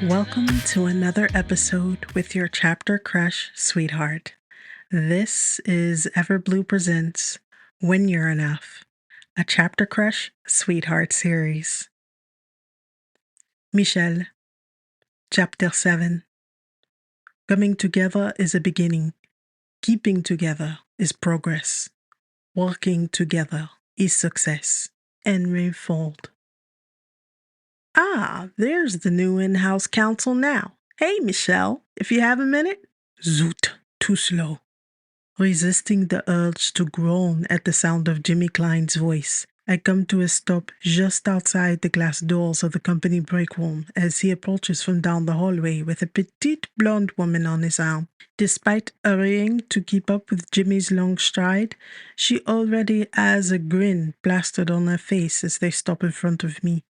Welcome to another episode with your chapter crush sweetheart. This is Everblue Presents When You're Enough, a chapter crush sweetheart series. Michel, Chapter 7. Coming together is a beginning. Keeping together is progress. Working together is success. Henry Ford. Ah, there's the new in-house counsel now. Hey, Michel, if you have a minute. Zoot, too slow. Resisting the urge to groan at the sound of Jimmy Klein's voice, I come to a stop just outside the glass doors of the company break room as he approaches from down the hallway with a petite blonde woman on his arm. Despite hurrying to keep up with Jimmy's long stride, she already has a grin plastered on her face as they stop in front of me.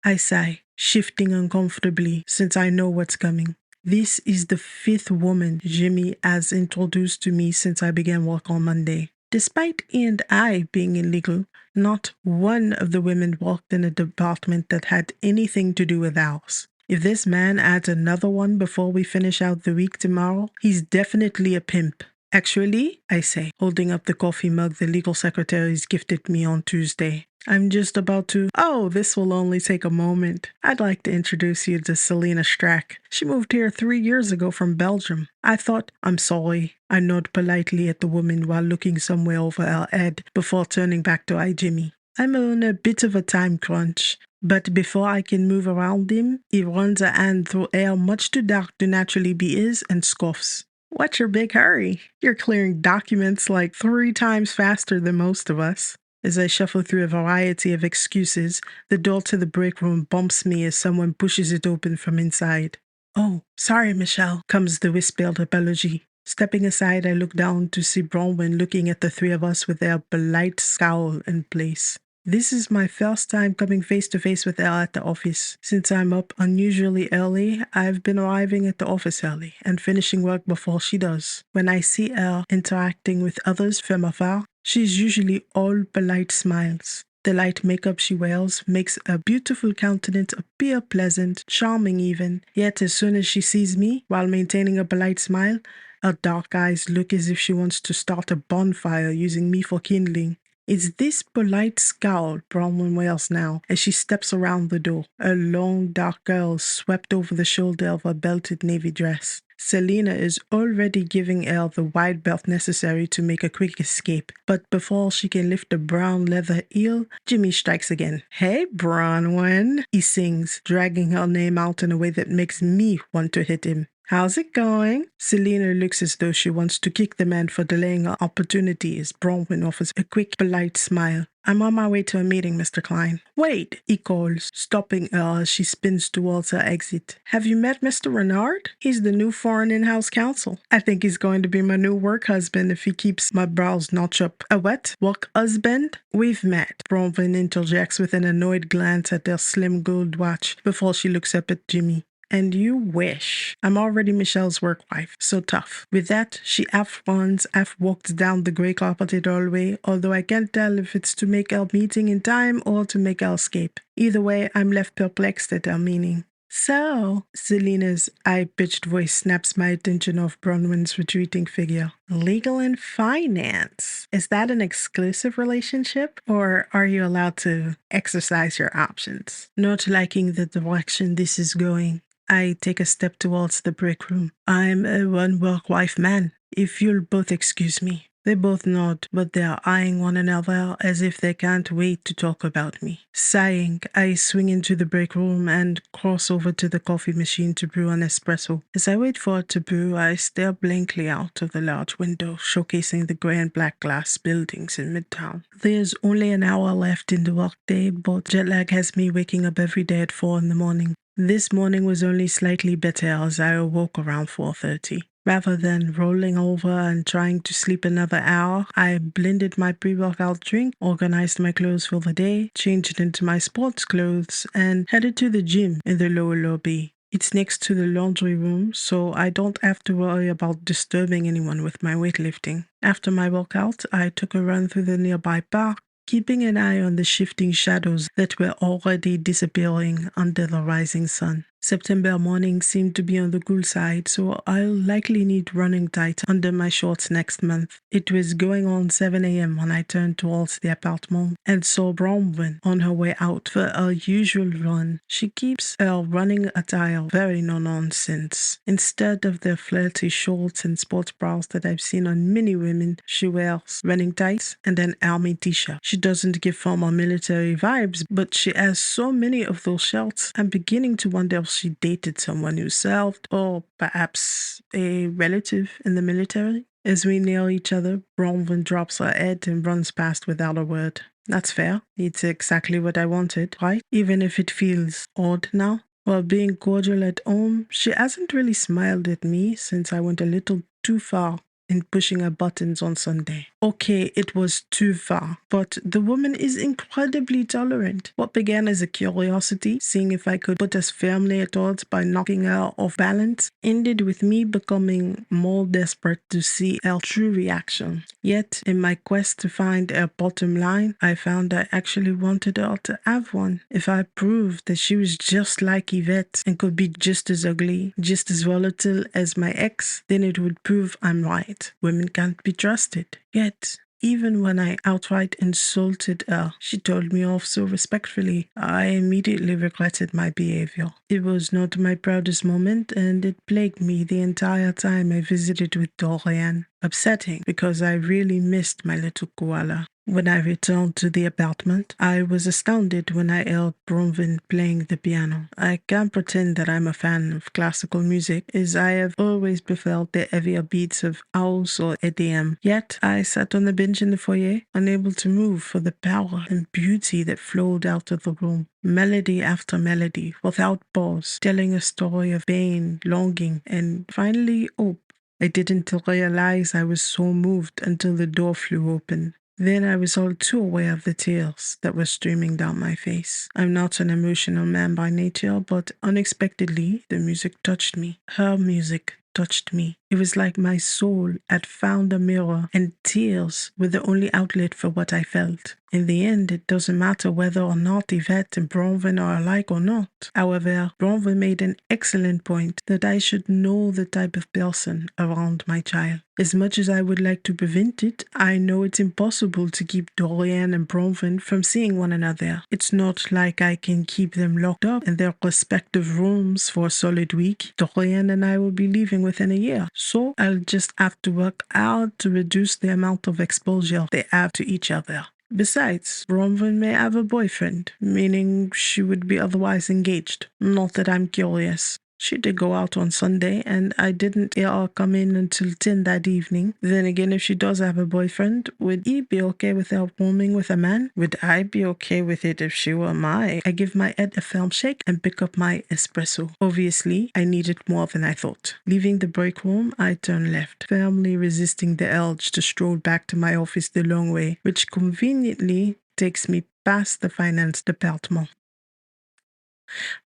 I sigh, shifting uncomfortably since I know what's coming. This is the fifth woman Jimmy has introduced to me since I began work on Monday. Despite he and I being illegal, not one of the women worked in a department that had anything to do with ours. If this man adds another one before we finish out the week tomorrow, he's definitely a pimp. Actually, I say, holding up the coffee mug the legal secretaries gifted me on Tuesday. I'm just about to... Oh, this will only take a moment. I'd like to introduce you to Selena Strack. She moved here 3 years ago from Belgium. I thought, I'm sorry. I nod politely at the woman while looking somewhere over her head before turning back to Jimmy. I'm on a bit of a time crunch. But before I can move around him, he runs a hand through hair much too dark to naturally be his and scoffs. What's your big hurry? You're clearing documents like 3 times faster than most of us. As I shuffle through a variety of excuses, the door to the break room bumps me as someone pushes it open from inside. Oh, sorry, Michel, comes the whispered apology. Stepping aside, I look down to see Bronwyn looking at the three of us with their polite scowl in place. This is my first time coming face-to-face with her at the office. Since I'm up unusually early, I've been arriving at the office early and finishing work before she does. When I see her interacting with others from afar, she's usually all polite smiles. The light makeup she wears makes a beautiful countenance appear pleasant, charming even. Yet as soon as she sees me, while maintaining a polite smile, her dark eyes look as if she wants to start a bonfire using me for kindling. It's this polite scowl Bronwyn wears now as she steps around the door, a long dark curl swept over the shoulder of her belted navy dress. Selena is already giving her the wide belt necessary to make a quick escape, but before she can lift the brown leather heel, Jimmy strikes again. Hey, Bronwyn, he sings, dragging her name out in a way that makes me want to hit him. How's it going? Selena looks as though she wants to kick the man for delaying her opportunity as Bronwyn offers a quick, polite smile. I'm on my way to a meeting, Mr. Klein. Wait, he calls, stopping her as she spins towards her exit. Have you met Mr. Renard? He's the new foreign in-house counsel. I think he's going to be my new work husband if he keeps my brows notched up. A what? Work husband? We've met. Bronwyn interjects with an annoyed glance at their slim gold watch before she looks up at Jimmy. And you wish. I'm already Michel's work wife, so tough. With that, she half runs, half walks down the grey carpeted hallway, although I can't tell if it's to make our meeting in time or to make our escape. Either way, I'm left perplexed at her meaning. So, Selena's high-pitched voice snaps my attention off Bronwyn's retreating figure. Legal and finance. Is that an exclusive relationship, or are you allowed to exercise your options? Not liking the direction this is going, I take a step towards the break room. I'm a one-work wife man, if you'll both excuse me. They both nod, but they are eyeing one another as if they can't wait to talk about me. Sighing, I swing into the break room and cross over to the coffee machine to brew an espresso. As I wait for it to brew, I stare blankly out of the large window, showcasing the grey and black glass buildings in Midtown. There's only an hour left in the workday, but jet lag has me waking up every day at 4 in the morning. This morning was only slightly better as I awoke around 4:30. Rather than rolling over and trying to sleep another hour, I blended my pre-workout drink, organized my clothes for the day, changed into my sports clothes, and headed to the gym in the lower lobby. It's next to the laundry room, so I don't have to worry about disturbing anyone with my weightlifting. After my workout, I took a run through the nearby park, keeping an eye on the shifting shadows that were already disappearing under the rising sun. September morning seemed to be on the cool side, so I'll likely need running tights under my shorts next month. It was going on 7 a.m. when I turned towards the apartment and saw Bronwyn on her way out for her usual run. She keeps her running attire very no-nonsense. Instead of the flirty shorts and sports bras that I've seen on many women, she wears running tights and an army t-shirt. She doesn't give formal military vibes, but she has so many of those shirts. I'm beginning to wonder if she dated someone who served, or perhaps a relative in the military. As we near each other, Bronwyn drops her head and runs past without a word. That's fair. It's exactly what I wanted, right? Even if it feels odd now. While being cordial at home, she hasn't really smiled at me since I went a little too far in pushing her buttons on Sunday. Okay, it was too far, but the woman is incredibly tolerant. What began as a curiosity, seeing if I could put us firmly at odds by knocking her off balance, ended with me becoming more desperate to see her true reaction. Yet, in my quest to find her bottom line, I found I actually wanted her to have one. If I proved that she was just like Yvette and could be just as ugly, just as volatile as my ex, then it would prove I'm right. Women can't be trusted. Yet, even when I outright insulted her, she told me off so respectfully. I immediately regretted my behavior. It was not my proudest moment, and it plagued me the entire time I visited with Dorian. Upsetting, because I really missed my little koala. When I returned to the apartment, I was astounded when I heard Bronwyn playing the piano. I can't pretend that I'm a fan of classical music, as I have always preferred the heavier beats of house or EDM. Yet, I sat on the bench in the foyer, unable to move for the power and beauty that flowed out of the room. Melody after melody, without pause, telling a story of pain, longing, and finally hope. I didn't realize I was so moved until the door flew open. Then I was all too aware of the tears that were streaming down my face. I'm not an emotional man by nature, but unexpectedly, the music touched me. Her music touched me. It was like my soul had found a mirror, and tears were the only outlet for what I felt. In the end, it doesn't matter whether or not Yvette and Bronwyn are alike or not. However, Bronwyn made an excellent point that I should know the type of person around my child. As much as I would like to prevent it, I know it's impossible to keep Dorian and Bronwyn from seeing one another. It's not like I can keep them locked up in their respective rooms for a solid week. Dorian and I will be leaving within a year. So I'll just have to work hard to reduce the amount of exposure they have to each other. Besides, Bronwyn may have a boyfriend, meaning she would be otherwise engaged. Not that I'm curious. She did go out on Sunday, and I didn't hear her come in until 10 that evening. Then again, if she does have a boyfriend, would he be okay with her rooming with a man? Would I be okay with it if she were mine? I give my head a firm shake and pick up my espresso. Obviously, I needed more than I thought. Leaving the break room, I turned left, firmly resisting the urge to stroll back to my office the long way, which conveniently takes me past the finance department.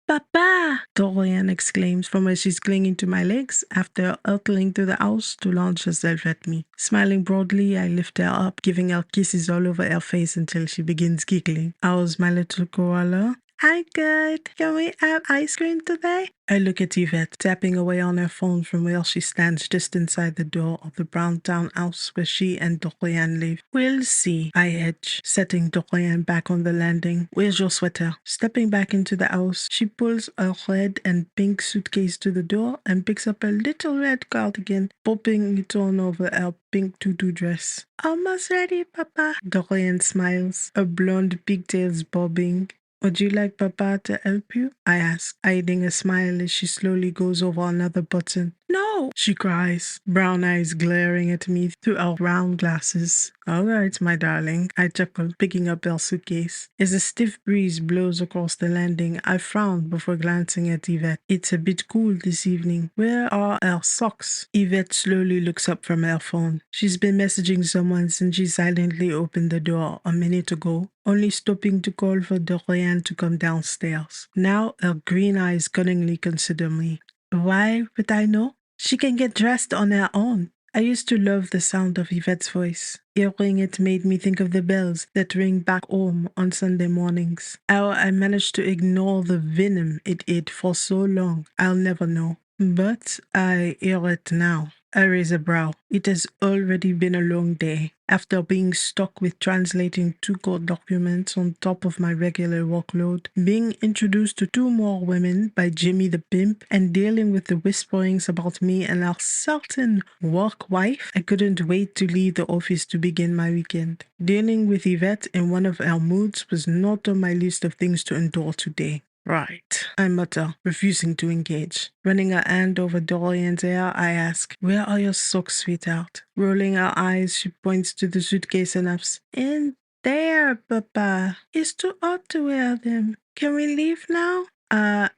Papa! Dorian exclaims from where she's clinging to my legs after hurtling through the house to launch herself at me. Smiling broadly, I lift her up, giving her kisses all over her face until she begins giggling. How's my little koala? I'm good. Can we have ice cream today? I look at Yvette, tapping away on her phone from where she stands just inside the door of the brown townhouse where she and Dorian live. We'll see, I hedge, setting Dorian back on the landing. Where's your sweater? Stepping back into the house, she pulls a red and pink suitcase to the door and picks up a little red cardigan, popping it on over her pink tutu dress. Almost ready, Papa. Dorian smiles, her blonde pigtails bobbing. Would you like Papa to help you? I ask, hiding a smile as she slowly goes over another button. No, she cries, brown eyes glaring at me through her round glasses. All right, my darling, I chuckle, picking up her suitcase. As a stiff breeze blows across the landing, I frown before glancing at Yvette. It's a bit cool this evening. Where are her socks? Yvette slowly looks up from her phone. She's been messaging someone since she silently opened the door a minute ago, only stopping to call for Dorian to come downstairs. Now her green eyes cunningly consider me. Why would I know? She can get dressed on her own. I used to love the sound of Yvette's voice. Hearing it made me think of the bells that ring back home on Sunday mornings. How I managed to ignore the venom it hid for so long, I'll never know. But I hear it now. I raise a brow. It has already been a long day. After being stuck with translating 2 court documents on top of my regular workload, being introduced to 2 more women by Jimmy the pimp, and dealing with the whisperings about me and our certain work wife, I couldn't wait to leave the office to begin my weekend. Dealing with Yvette in one of her moods was not on my list of things to endure today. Right, I mutter, refusing to engage. Running a hand over Dorian's hair, I ask, "Where are your socks, sweetheart?" Rolling her eyes, she points to the suitcase and asks, "In there, Papa. It's too hot to wear them. Can we leave now?"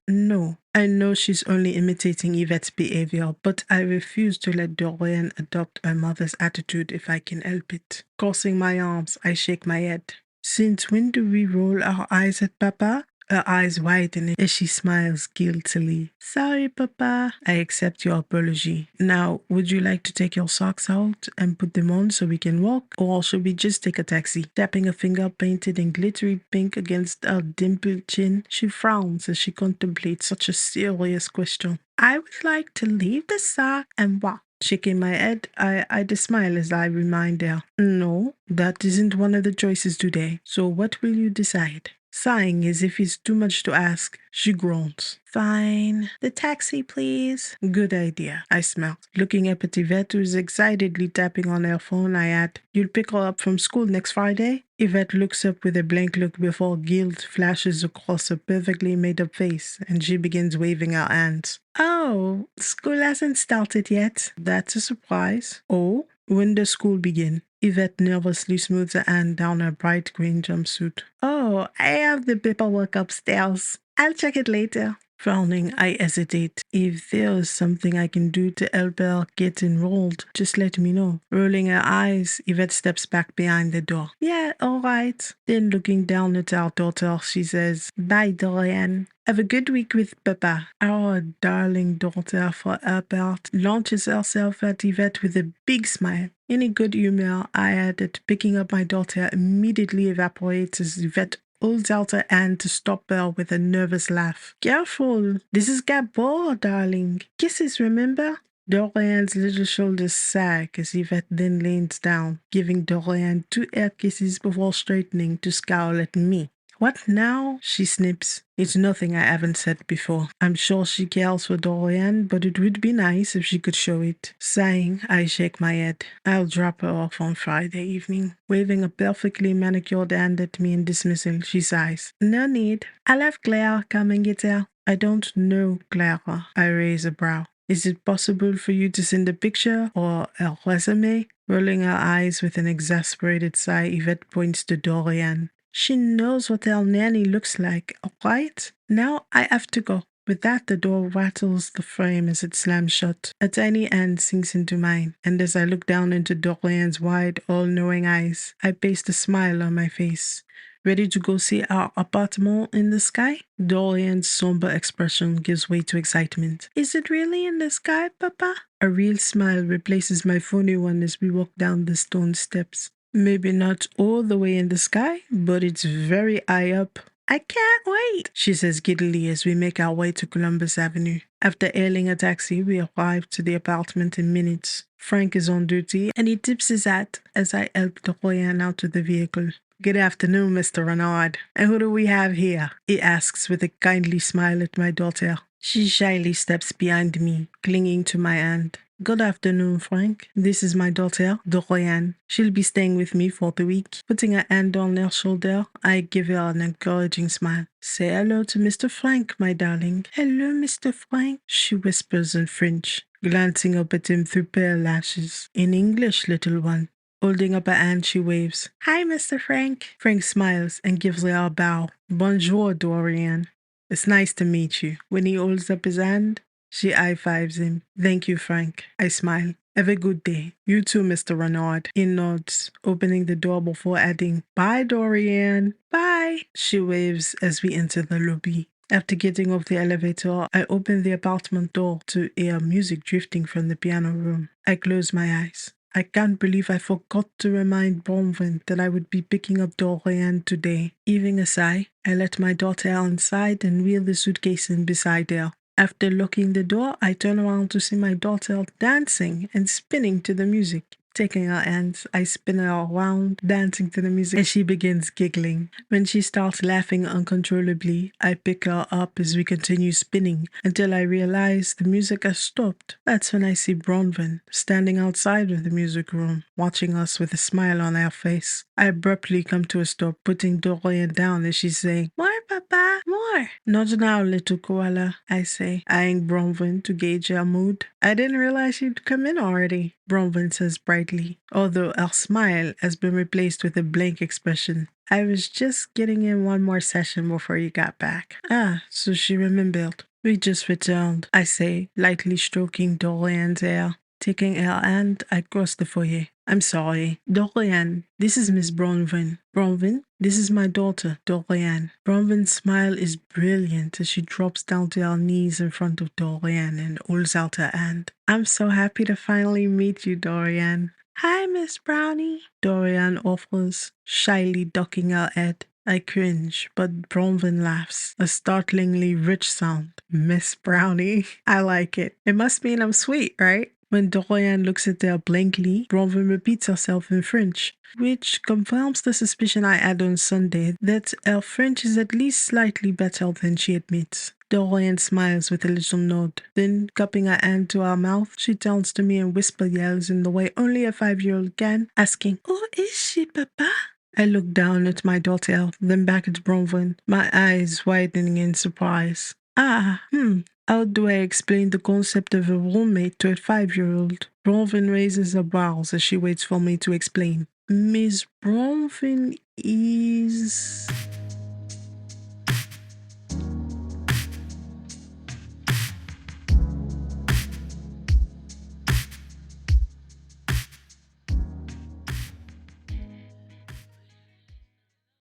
No. I know she's only imitating Yvette's behavior, but I refuse to let Dorian adopt her mother's attitude if I can help it. Crossing my arms, I shake my head. "Since when do we roll our eyes at Papa?" Her eyes widen as she smiles guiltily. "Sorry, Papa. I accept your apology. Now, would you like to take your socks out and put them on so we can walk? Or should we just take a taxi?" Tapping a finger painted in glittery pink against her dimpled chin, she frowns as she contemplates such a serious question. "I would like to leave the sock and walk." Shaking my head, I smile as I remind her, "No, that isn't one of the choices today. So what will you decide?" Sighing as if it's too much to ask, she groans. "Fine. The taxi, please." "Good idea," I smiled. Looking up at Yvette, who's excitedly tapping on her phone, I add, "You'll pick her up from school next Friday?" Yvette looks up with a blank look before guilt flashes across her perfectly made-up face, and she begins waving her hands. "Oh, school hasn't started yet. That's a surprise." "Oh? When does school begin?" Yvette nervously smooths her hand down her bright green jumpsuit. "Oh, I have the paperwork upstairs. I'll check it later." Frowning, I hesitate. If there's something I can do to help her get enrolled, just let me know. Rolling her eyes, Yvette steps back behind the door. "Yeah, all right." Then looking down at our daughter, she says, "Bye, Dorian. Have a good week with Papa." Our darling daughter, for her part, launches herself at Yvette with a big smile. In a good humor, I add that picking up my daughter immediately evaporates as Yvette holds out her hand to stop her with a nervous laugh. "Careful, this is Gabor, darling. Kisses, remember?" Dorian's little shoulders sag as Yvette then leans down, giving Dorian 2 air kisses before straightening to scowl at me. "What now?" she snips. It's nothing I haven't said before. I'm sure she cares for Dorian, but it would be nice if she could show it. Sighing, I shake my head. I'll drop her off on Friday evening. Waving a perfectly manicured hand at me in dismissal, she sighs. "No need. I'll have Claire come and get her." "I don't know Clara." I raise a brow. "Is it possible for you to send a picture or a resume?" Rolling her eyes with an exasperated sigh, Yvette points to Dorian. "She knows what our nanny looks like, all right? Now I have to go." With that, the door rattles the frame as it slams shut. A tiny hand sinks into mine, and as I look down into Dorian's wide, all-knowing eyes, I paste a smile on my face. "Ready to go see our apartment in the sky?" Dorian's somber expression gives way to excitement. "Is it really in the sky, Papa?" A real smile replaces my phony one as we walk down the stone steps. "Maybe not all the way in the sky, but it's very high up." "I can't wait," she says giddily as we make our way to Columbus Avenue. After hailing a taxi, we arrive to the apartment in minutes. Frank is on duty, and he tips his hat as I help Dorian out of the vehicle. "Good afternoon, Mr. Renard. And who do we have here?" he asks with a kindly smile at my daughter. She shyly steps behind me, clinging to my hand. "Good afternoon, Frank. This is my daughter, Dorian. She'll be staying with me for the week." Putting a hand on her shoulder, I give her an encouraging smile. "Say hello to Mr. Frank, my darling." "Hello, Mr. Frank," she whispers in French, glancing up at him through pale lashes. "In English, little one." Holding up a hand, she waves. "Hi, Mr. Frank." Frank smiles and gives her a bow. "Bonjour, Dorian. It's nice to meet you." When he holds up his hand, she high-fives him. "Thank you, Frank." I smile. "Have a good day." "You too, Mr. Renard." He nods, opening the door before adding, "Bye, Dorian." "Bye." She waves as we enter the lobby. After getting off the elevator, I open the apartment door to hear music drifting from the piano room. I close my eyes. I can't believe I forgot to remind Bronwyn that I would be picking up Dorian today. Heaving a sigh, I let my daughter inside and wheel the suitcase in beside her. After locking the door, I turn around to see my daughter dancing and spinning to the music. Taking her hands, I spin her around, dancing to the music, and she begins giggling. When she starts laughing uncontrollably, I pick her up as we continue spinning until I realize the music has stopped. That's when I see Bronwyn standing outside of the music room, watching us with a smile on her face. I abruptly come to a stop, putting Dorian down as she's saying, "More, Papa, more." "Not now, little koala," I say, eyeing Bronwyn to gauge her mood. "I didn't realize she'd come in already," Bronwyn says brightly, although her smile has been replaced with a blank expression. "I was just getting in one more session before you got back." "Ah, so she remembered." "We just returned," I say, lightly stroking Dorian's hair. Taking her hand, I cross the foyer. "I'm sorry. Dorian, this is Miss Bronwyn. Bronwyn, this is my daughter, Dorian." Bronwyn's smile is brilliant as she drops down to her knees in front of Dorian and holds out her hand. "I'm so happy to finally meet you, Dorian." "Hi, Miss Brownie," Dorian offers, shyly ducking her head. I cringe, but Bronwyn laughs, a startlingly rich sound. "Miss Brownie." I like it. It must mean I'm sweet, right? When Dorian looks at her blankly, Bronwyn repeats herself in French, which confirms the suspicion I had on Sunday that her French is at least slightly better than she admits. Dorian smiles with a little nod. Then, cupping her hand to her mouth, she turns to me and whisper yells in the way only a 5-year-old can, asking, "Who is she, Papa?" I look down at my daughter, then back at Bronwyn, my eyes widening in surprise. How do I explain the concept of a roommate to a 5-year-old? Bronwyn raises her brows as she waits for me to explain. "Miss Bronwyn is..."